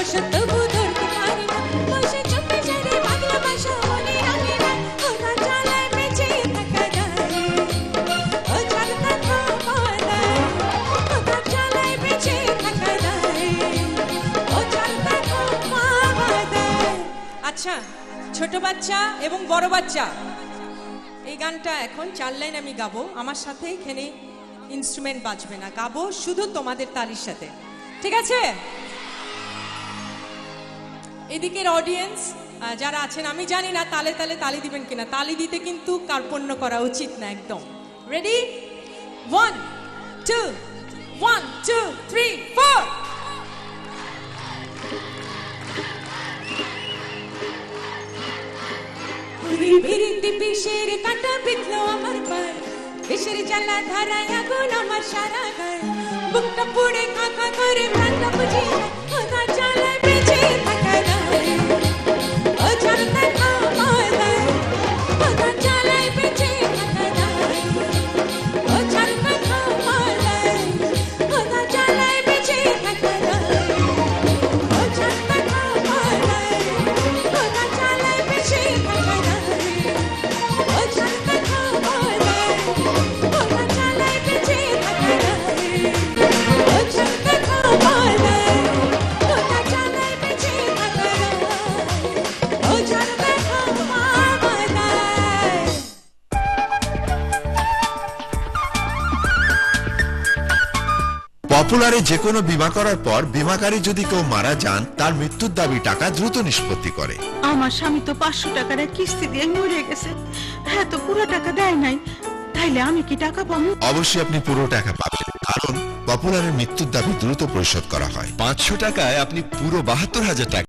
ভাষা তবু ধরতে পারি না বসে চুপে সারে বাংলা ভাষা বলে আমি না ওরা জ্বালায় বেঁচে থাকা যায় ও জানতা খাওয়া ওরা জ্বালায় বেঁচে থাকা যায় ও জানতা খাওয়া। আচ্ছা ছোট বাচ্চা এবং বড় বাচ্চা এই গানটা এখন 4 লাইন আমি গাবো, আমার সাথে এখানে ইনস্ট্রুমেন্ট বাজবে না, গাবো শুধু তোমাদের তালির সাথে, ঠিক আছে? এদিকের অডিয়েন্স যারা আছেন আমি জানি না তালে তালে তালি দিবেন কিনা, তালি দিতে কিন্তু কার্পণ্য করা উচিত না একদম। রেডি? 1 2 1 2 3 4। বিরিতি বিষের কাঁটা বিঁধলো আমার পায়, বিষের জ্বালা ধারায় আগুন আমার সারা গায়, বুকটা পুড়ে কাঁকা করে প্রাণটা বুঝি ওরা জ্বালায় বেঁচে থাকা যায় ও জানতা খাওয়া যায় ওরা জ্বালায় বেঁচে থাকা যায় ও জানতা খাওয়া যায় ওরা জ্বালায় বেঁচে থাকা যায় ও জানতা খাওয়া যায় ওরা জ্বালায় বেঁচে থাকা যায় ও জানতা খাওয়া যায় ওরা জ্বালায় বেঁচে থাকা যায় ও জানতা খাওয়া যায় ওরা জ্বালায় বেঁচে থাকা যায় ও জানতা খাওয়া যায়। পপুলারে যে কোনো বীমা করার পর বীমাকারী যদি কেউ মারা যান তার মৃত্যুর দাবি টাকা দ্রুত নিষ্পত্তি করে। আমার স্বামী তো 500 টাকার এক কিস্তি দিয়ে মরে গেছে, হ্যাঁ তো পুরো টাকা দেয় নাই, তাইলে আমি কি টাকা পাবো? অবশ্যই আপনি পুরো টাকা পাবেন, কারণ পপুলারের মৃত্যুর দাবি দ্রুত পরিশোধ করা হয়। 500 টাকায় আপনি পুরো 72,000 টাকা